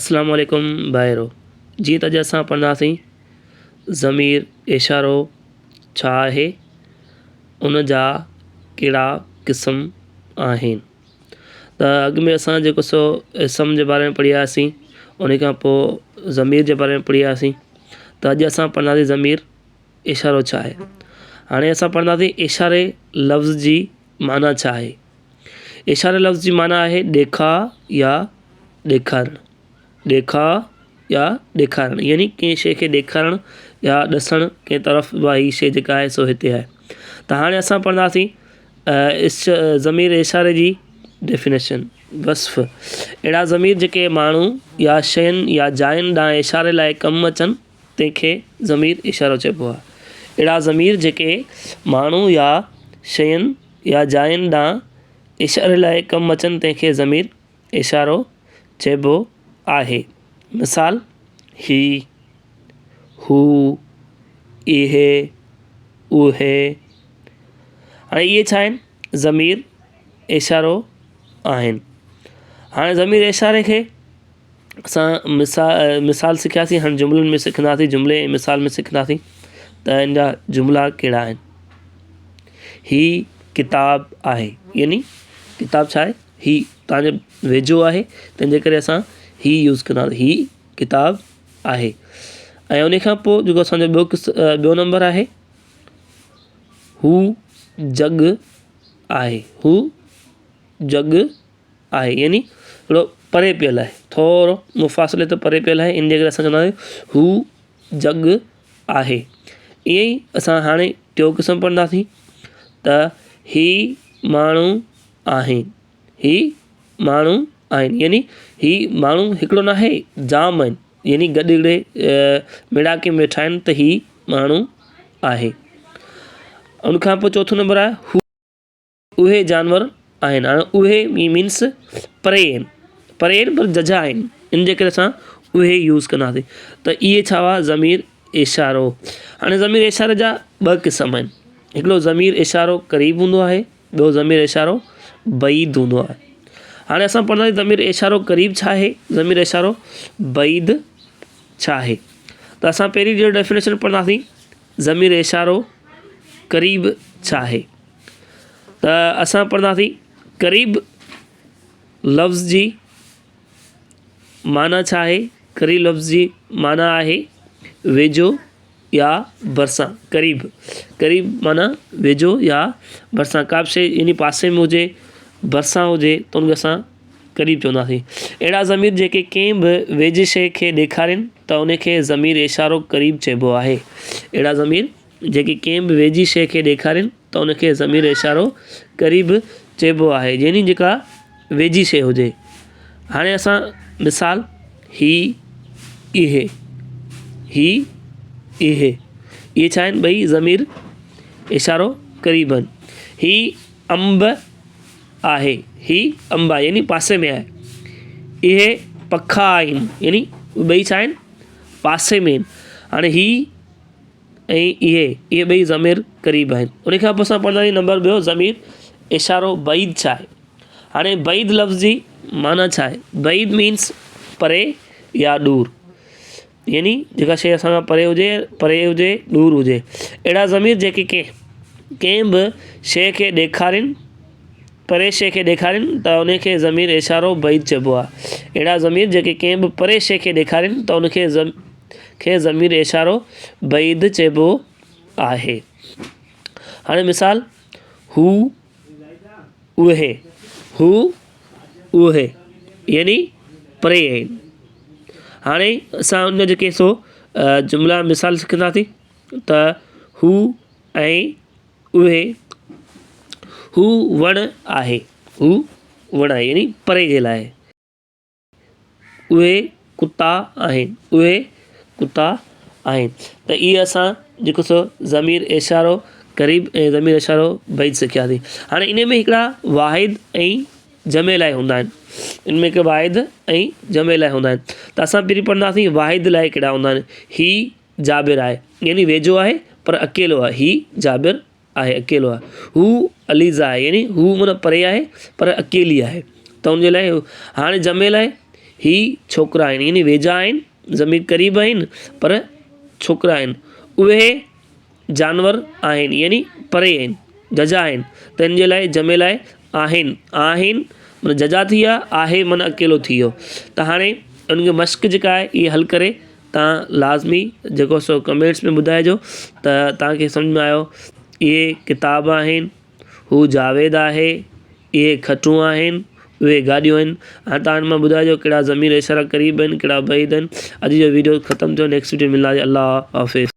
अस्सलाम वालेकुम भाइरो जी। त अॼु असां पढ़ंदासीं ज़मीर इशारो छा आहे, उन जा कहिड़ा क़िस्म आहिनि। त अॻु में असां जेको सो इसम जे बारे में पढ़ी आयासीं, उन खां पोइ ज़मीर जे बारे में पढ़ी आयासीं। त अॼु असां पढ़ंदासीं ज़मीर इशारो छा आहे। हाणे असां पढ़ंदासीं इशारे लफ़्ज़ जी माना छा आहे। इशारे लफ़्ज़ जी माना आहे ॾेखा या ॾेखारणु, ॾेखा या ॾेखारणु, यानी कंहिं शइ खे ॾेखारणु या ॾसणु कंहिं तरफ़ हीअ शइ जेका आहे सो हिते आहे। त हाणे असां पढ़ंदासीं ज़मीर इशारे जी डेफिनेशन वस्फ़। अहिड़ा ज़मीर जेके माण्हू या शयुनि या जायुनि ॾांहुं इशारे लाइ कमु अचनि तंहिंखे ज़मीर इशारो चइबो आहे। अहिड़ा ज़मीर जेके माण्हू या शयुनि या जायुनि ॾांहुं इशारे लाइ कमु अचनि तंहिंखे ज़मीर इशारो चइबो आहे। मिसाल ही, हू, इहे, उहे। हाणे इहे छा आहिनि, ज़मीर इशारो आहिनि। हाणे ज़मीर इशारे खे असां मिसाल सिखियासीं, हाणे जुमिलनि में सिखंदासीं, जुमिले ऐं मिसाल में सिखंदासीं त हिन जा जुमिला कहिड़ा आहिनि। ही किताब आहे, यानी किताब छा आहे, ही तव्हांजे वेझो आहे, तंहिंजे करे असां ही यूज़ कंदासीं, ही किताब आहे। ऐं उन खां पोइ जेको असांजो ॿियो नंबर आहे, हू जग आहे, हू जग आहे, यानी थोरो परे पियल आहे, थोरो मुफ़ासिले ते परे पियल आहे, इन जे करे असां चवंदासीं हू जग आहे। ईअं ई असां हाणे टियों क़िस्म पढ़ंदासीं त ही माण्हू आहिनि, ही माण्हू आहिनि, यानी ही माण्हू हिकिड़ो न आहे, जाम आहिनि, यानी गॾिड़े मिड़ाके में वेठा आहिनि त ही माण्हू आहे। उनखां पोइ चौथो नंबर आहे हू, उहे जानवर आहिनि। हाणे उहे मीन्स परे आहिनि, परे आहिनि पर जजा आहिनि, इन जे करे असां उहे यूज़ कंदासीं। त इहे छा हुआ, ज़मीर इशारो। हाणे ज़मीर इशारे जा ॿ क़िस्म आहिनि, हिकिड़ो ज़मीर इशारो क़रीब हूंदो आहे, ॿियो ज़मीर इशारो बईद हूंदो आहे। हाणे असां पढ़ंदासीं ज़मीर इशारो क़रीब छा आहे, ज़मीर इशारो बईद छा आहे। त असां पहिरीं जो डेफिनेशन पढ़ंदासीं, ज़मीर इशारो क़रीब छा आहे। त असां पढ़ंदासीं क़रीब लफ़्ज़ जी माना छा आहे। क़रीब लफ़्ज़ जी माना आहे वेझो या भरिसां। क़रीब, क़रीब माना वेझो या भरिसां, का बि शइ यानी पासे में हुजे, भरिसां हुजे त उनखे असां क़रीब चवंदासीं। अहिड़ा ज़मीर जेके कंहिं बि वेझी शइ खे ॾेखारीनि त उनखे ज़मीर इशारो क़रीब चइबो आहे। अहिड़ा ज़मीर जेके कंहिं बि वेझी शइ खे ॾेखारीनि त उनखे ज़मीर इशारो क़रीब चइबो आहे, यानी जेका वेझी शइ हुजे। हाणे असां मिसाल ही, इहे, ही, इहे, इहे छा आहिनि, ॿई ज़मीर इशारो क़रीब आहिनि। ही अंब आहे, ही अंब आहे, यानी पासे में आहे। इहे पखा आहिनि, यानी ॿई छा आहिनि, पासे में आहिनि। हाणे ही ऐं इहे ॿई ज़मीर क़रीब आहिनि। उन खां पोइ असां पढ़ंदासीं नंबर ॿियो, ज़मीर इशारो बईद छा आहे। हाणे बईद लफ़्ज़ जी माना छा आहे। बईद मीन्स परे या दूर, यानी जेका शइ असां खां परे हुजे, दूर हुजे। अहिड़ा ज़मीर जेके कंहिं बि शइ खे ॾेखारीनि, परे शइ खे ॾेखारीनि त उनखे ज़मीर इशारो बईद चइबो आहे। अहिड़ा ज़मीर जेके कंहिं बि परे शइ खे ॾेखारीनि त उनखे ज़मीर इशारो बईद चइबो आहे। हाणे मिसाल हू, उहे, हू, उहे, यानी परे आहिनि। हाणे असां उन जेके सो जुमिला मिसाल सिखंदासीं त हू ऐं उहे। हू वणु आहे, हू वणु आहे, यानी परे जे लाइ। उहे कुता आहिनि, उहे कुता आहिनि। त इहे असां जेको सो ज़मीर इशारो क़रीब ऐं ज़मीर इशारो बईद सिखियासीं। हाणे इन में हिकिड़ा वाहिद ऐं जमे लाइ हूंदा आहिनि, इनमें हिकु वाहिद ऐं जमे लाइ हूंदा आहिनि। त असां पहिरीं पढ़ंदासीं वाहिद लाइ कहिड़ा हूंदा आहिनि। ही जाबिर आहे, यानी वेझो आहे पर अकेलो आहे, ही जाबिर आहे, अकेलो आहे। हू अलीज़ा आहे, यानी हू माना परे आहे पर अकेली आहे, त उनजे लाइ। हाणे जमे लाइ ही छोकिरा आहिनि, यानी वेझा आहिनि, ज़मीर क़रीब आहिनि पर छोकिरा आहिनि। उहे जानवर आहिनि, यानी परे आहिनि, जजा आहिनि, त हिन जे लाइ जमे लाइ आहिनि। आहिनि माना जजा थी विया, आहे माना अकेलो थी वियो। त हाणे उनखे मश्क जेका आहे इहे हल करे तव्हां लाज़मी जेको सो कमेंट्स में ॿुधाइजो त तव्हांखे सम्झ में आयो। इहे किताब आहिनि, हू जावेद आहे, इहे खटूं आहिनि, उहे गाॾियूं आहिनि। हाणे तव्हां मां ॿुधाइजो कहिड़ा ज़मीर इशारा क़रीब आहिनि, कहिड़ा बईद आहिनि। अॼु जो वीडियो ख़तमु थियो, नेक्स्ट वीडियो मिलांजे। अल्लाह हाफ़िज़।